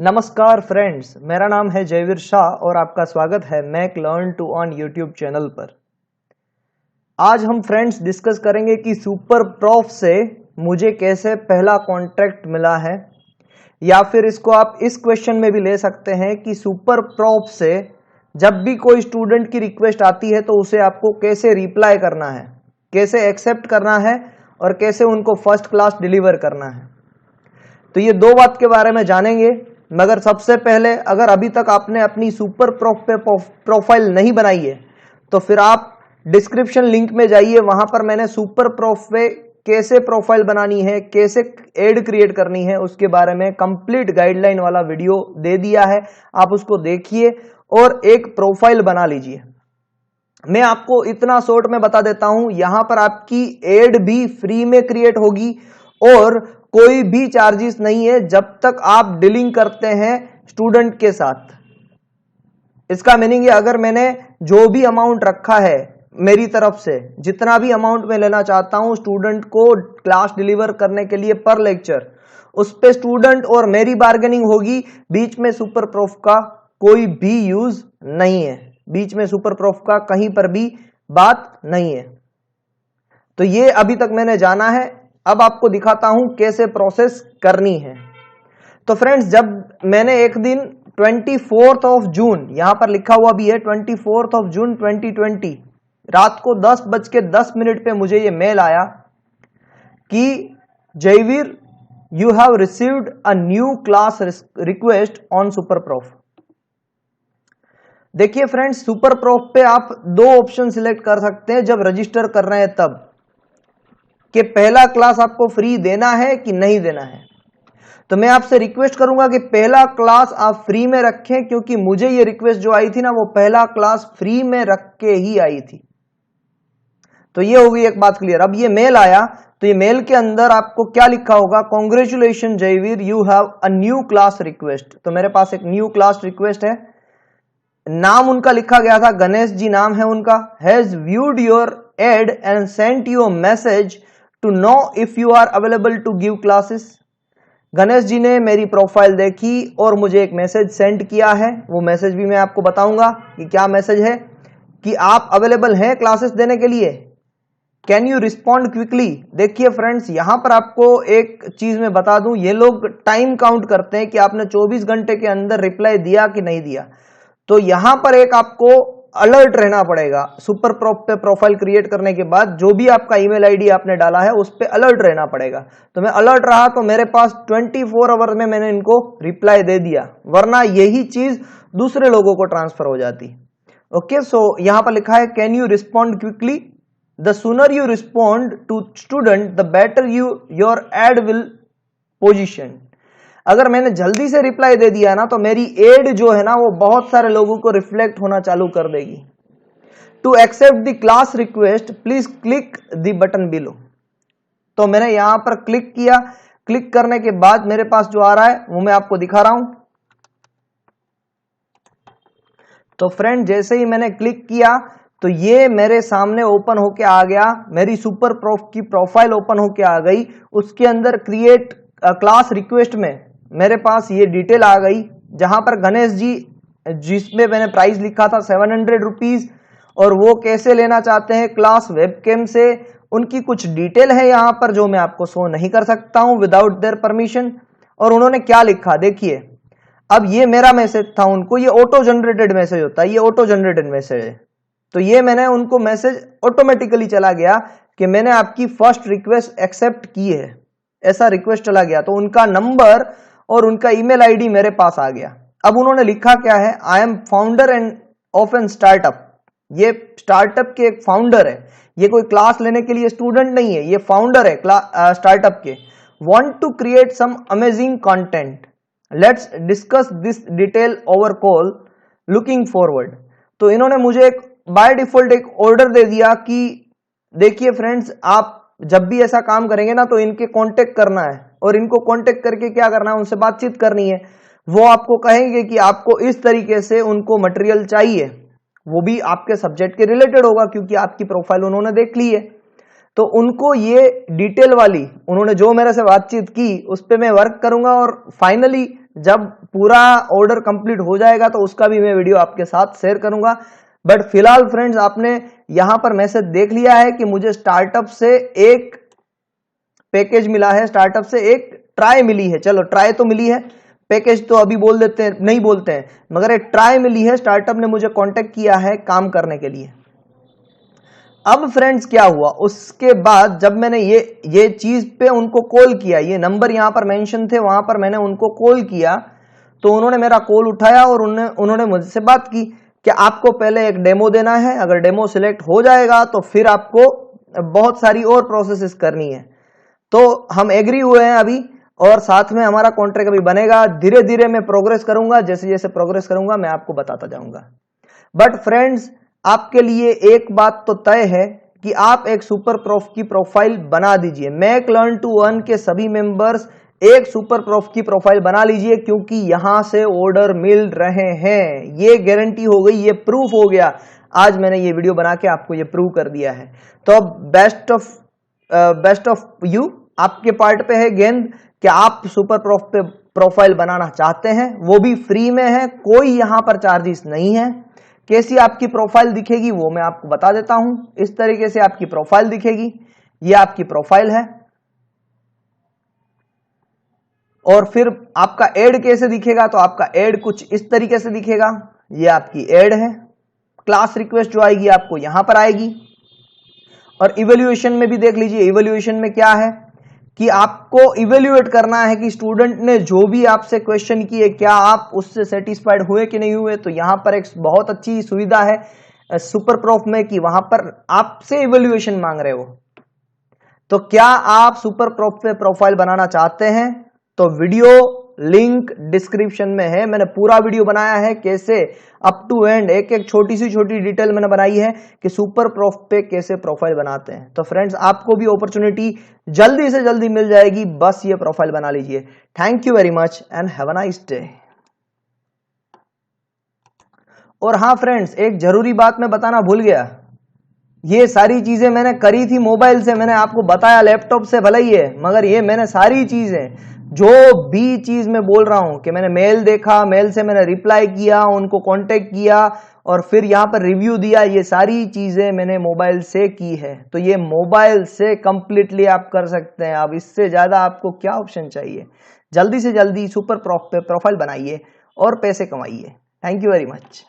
नमस्कार फ्रेंड्स, मेरा नाम है जयवीर शाह और आपका स्वागत है Mac learn to on YouTube channel पर। आज हम फ्रेंड्स डिस्कस करेंगे कि सुपर प्रॉफ से मुझे कैसे पहला कॉन्ट्रैक्ट मिला है, या फिर इसको आप इस क्वेश्चन में भी ले सकते हैं कि सुपर प्रॉफ से जब भी कोई स्टूडेंट की रिक्वेस्ट आती है तो उसे आपको कैसे रिप्लाई करना है, कैसे एक्सेप्ट करना है और कैसे उनको फर्स्ट क्लास डिलीवर करना है। तो ये दो बात के बारे में जानेंगे। मगर सबसे पहले, अगर अभी तक आपने अपनी सुपर प्रॉफ पे प्रोफाइल नहीं बनाई है तो फिर आप डिस्क्रिप्शन लिंक में जाइए। वहां पर मैंने सुपर प्रॉफ पे कैसे प्रोफाइल बनानी है, कैसे एड क्रिएट करनी है, उसके बारे में कंप्लीट गाइडलाइन वाला वीडियो दे दिया है। आप उसको देखिए और एक प्रोफाइल बना लीजिए। मैं आपको इतना शॉर्ट में बता देता हूं, यहां पर आपकी एड भी फ्री में क्रिएट होगी और कोई भी चार्जेस नहीं है जब तक आप डीलिंग करते हैं स्टूडेंट के साथ। इसका मीनिंग है, अगर मैंने जो भी अमाउंट रखा है मेरी तरफ से, जितना भी अमाउंट मैं लेना चाहता हूं स्टूडेंट को क्लास डिलीवर करने के लिए पर लेक्चर, उस पे स्टूडेंट और मेरी बार्गेनिंग होगी। बीच में सुपर प्रॉफ का कोई भी यूज नहीं है, बीच में सुपर प्रॉफ का कहीं पर भी बात नहीं है। तो ये अभी तक मैंने जाना है। अब आपको दिखाता हूं कैसे प्रोसेस करनी है। तो फ्रेंड्स, जब मैंने एक दिन 24 जून, यहां पर लिखा हुआ भी है 24 जून 2020, रात को 10:10 पे मुझे ये मेल आया कि Jaiveer, you have received a new class request on super prof. देखिए फ्रेंड्स, सुपर प्रॉफ पे आप दो ऑप्शन सिलेक्ट कर सकते हैं जब रजिस्टर कर रहे हैं तब, कि पहला क्लास आपको फ्री देना है कि नहीं देना है। तो मैं आपसे रिक्वेस्ट करूंगा कि पहला क्लास आप फ्री में रखें, क्योंकि मुझे ये रिक्वेस्ट जो आई थी ना, वो पहला क्लास फ्री में रख के ही आई थी। तो ये हो गई एक बात क्लियर। अब ये मेल आया तो ये मेल के अंदर आपको क्या लिखा होगा, congratulation Jaiveer, you have a new class request. तो मेरे पास एक न्यू क्लास रिक्वेस्ट है। नाम उनका लिखा गया था, गणेश जी नाम है उनका। Has viewed your ad and sent you a message to know if you are available to give classes. Ganesh ji ने मेरी प्रोफाइल देखी और मुझे एक मैसेज सेंड किया है। वो मैसेज भी मैं आपको बताऊंगा कि क्या मैसेज है, कि आप अवेलेबल हैं क्लासेस देने के लिए, कैन यू रिस्पॉन्ड क्विकली। देखिए फ्रेंड्स, यहां पर आपको एक चीज मैं बता दूं, ये लोग टाइम काउंट करते हैं कि आपने 24 घंटे के अंदर रिप्लाई दिया कि नहीं दिया। तो यहां पर एक आपको अलर्ट रहना पड़ेगा। सुपर प्रॉफ पे प्रोफाइल क्रिएट करने के बाद जो भी आपका ईमेल आईडी आपने डाला है उस पे अलर्ट रहना पड़ेगा। तो मैं अलर्ट रहा तो मेरे पास 24 आवर में मैंने इनको रिप्लाई दे दिया, वरना यही चीज दूसरे लोगों को ट्रांसफर हो जाती। ओके, सो यहां पर लिखा है can you respond quickly, the sooner you respond to student the better your ad will position. अगर मैंने जल्दी से रिप्लाई दे दिया ना तो मेरी एड जो है ना वो बहुत सारे लोगों को रिफ्लेक्ट होना चालू कर देगी। To accept the class request please click the button below. तो मैंने यहां पर क्लिक किया। क्लिक करने के बाद मेरे पास जो आ रहा है वो मैं आपको दिखा रहा हूं। तो फ्रेंड, जैसे ही मैंने क्लिक किया तो ये मेरे सामने ओपन होके आ गया, मेरी सुपर प्रॉफ की प्रोफाइल ओपन होके आ गई। उसके अंदर क्रिएट क्लास रिक्वेस्ट में मेरे पास ये डिटेल आ गई, जहां पर गणेश जी, जिसमें मैंने प्राइस लिखा था 700 रुपीज, और वो कैसे लेना चाहते हैं क्लास वेबकेम से, उनकी कुछ डिटेल है यहां पर जो मैं आपको शो नहीं कर सकता हूं विदाउट देयर परमिशन। और उन्होंने क्या लिखा देखिए। अब ये मेरा मैसेज था उनको, ये ऑटो जनरेटेड मैसेज होता है, ये ऑटो जनरेटेड मैसेज है। तो ये मैंने उनको मैसेज ऑटोमेटिकली चला गया कि मैंने आपकी फर्स्ट रिक्वेस्ट एक्सेप्ट की है, ऐसा रिक्वेस्ट चला गया। तो उनका नंबर और उनका ईमेल आईडी मेरे पास आ गया। अब उन्होंने लिखा क्या है, I am founder and of an startup. ये स्टार्टअप के एक फाउंडर है, ये कोई क्लास लेने के लिए स्टूडेंट नहीं है, ये फाउंडर है स्टार्टअप के। Want to create some amazing content, let's discuss this detail over call, looking forward. तो इन्होंने मुझे एक बाय डिफॉल्ट एक ऑर्डर दे दिया कि देखिए फ्रेंड्स, आप जब भी ऐसा काम करेंगे ना तो इनके कांटेक्ट करना है, और इनको कांटेक्ट करके क्या करना है, उनसे बातचीत करनी है। वो आपको कहेंगे कि आपको इस तरीके से उनको मटेरियल चाहिए, वो भी आपके सब्जेक्ट के रिलेटेड होगा क्योंकि आपकी प्रोफाइल उन्होंने देख ली है। तो उनको ये डिटेल वाली, उन्होंने जो मेरे से बातचीत की उस पर मैं वर्क करूंगा और फाइनली जब पूरा ऑर्डर कंप्लीट हो जाएगा तो उसका भी मैं वीडियो आपके साथ शेयर करूंगा। बट फिलहाल फ्रेंड्स, आपने यहां पर मैसेज देख लिया है कि मुझे स्टार्टअप से एक पैकेज मिला है, स्टार्टअप से एक ट्राई मिली है। चलो ट्राई तो मिली है, पैकेज तो अभी बोल देते हैं, नहीं बोलते हैं, मगर एक ट्राई मिली है। स्टार्टअप ने मुझे कांटेक्ट किया है काम करने के लिए। अब फ्रेंड्स क्या हुआ, उसके बाद जब मैंने ये चीज पे उनको कॉल किया, ये नंबर यहां पर मेंशन थे, वहां पर मैंने उनको कॉल किया, तो उन्होंने मेरा कॉल उठाया और उन्होंने मुझसे बात की कि आपको पहले एक डेमो देना है, अगर डेमो सिलेक्ट हो जाएगा तो फिर आपको बहुत सारी और प्रोसेसेस करनी है। तो हम एग्री हुए हैं अभी, और साथ में हमारा कॉन्ट्रैक्ट अभी बनेगा। धीरे धीरे मैं प्रोग्रेस करूंगा, जैसे जैसे प्रोग्रेस करूंगा मैं आपको बताता जाऊंगा। बट फ्रेंड्स, आपके लिए एक बात तो तय है कि आप एक सुपर प्रोफ की प्रोफाइल बना दीजिए। मैक लर्न टू अर्न के सभी मेंबर्स एक सुपर प्रोफ की प्रोफाइल बना लीजिए, क्योंकि यहां से ऑर्डर मिल रहे हैं। ये गारंटी हो गई, ये प्रूफ हो गया। आज मैंने ये वीडियो बना के आपको ये प्रूव कर दिया है। तो अब बेस्ट ऑफ यू, आपके पार्ट पे है गेंद कि आप सुपर प्रोफ पे प्रोफाइल बनाना चाहते हैं, वो भी फ्री में है, कोई यहां पर चार्जेस नहीं है। कैसी आपकी प्रोफाइल दिखेगी वो मैं आपको बता देता हूं। इस तरीके से आपकी प्रोफाइल दिखेगी, ये आपकी प्रोफाइल है। और फिर आपका एड कैसे दिखेगा, तो आपका एड कुछ इस तरीके से दिखेगा। ये आपकी एड है। क्लास रिक्वेस्ट जो आएगी आपको यहां पर आएगी। और इवैल्यूएशन में भी देख लीजिए, इवैल्यूएशन में क्या है कि आपको इवैल्यूएट करना है कि स्टूडेंट ने जो भी आपसे क्वेश्चन किए, क्या आप उससे सेटिस्फाइड हुए कि नहीं हुए। तो यहां पर एक बहुत अच्छी सुविधा है सुपर प्रोफ में कि वहां पर आपसे इवैल्यूएशन मांग रहे हो। तो क्या आप सुपर प्रोफ पे प्रोफाइल बनाना चाहते हैं, तो वीडियो लिंक डिस्क्रिप्शन में है। मैंने पूरा वीडियो बनाया है, कैसे अप टू एंड एक एक छोटी सी छोटी डिटेल मैंने बनाई है कि सुपर प्रोफ पे कैसे प्रोफाइल बनाते हैं। तो फ्रेंड्स, आपको भी अपॉर्चुनिटी जल्दी से जल्दी मिल जाएगी, बस ये प्रोफाइल बना लीजिए। Thank you very much and have a nice day. और हाँ फ्रेंड्स, एक जरूरी बात मैं बताना भूल गया, ये सारी चीजें मैंने करी थी मोबाइल से, मैंने आपको बताया लैपटॉप से भले ही है, मगर ये मैंने सारी चीजें जो भी चीज मैं बोल रहा हूं कि मैंने मेल देखा, मेल से मैंने रिप्लाई किया, उनको कांटेक्ट किया और फिर यहां पर रिव्यू दिया, ये सारी चीजें मैंने मोबाइल से की है। तो ये मोबाइल से कंप्लीटली आप कर सकते हैं। अब इससे ज्यादा आपको क्या ऑप्शन चाहिए। जल्दी से जल्दी सुपर प्रोफ पे प्रोफाइल बनाइए और पैसे कमाइए। Thank you very much.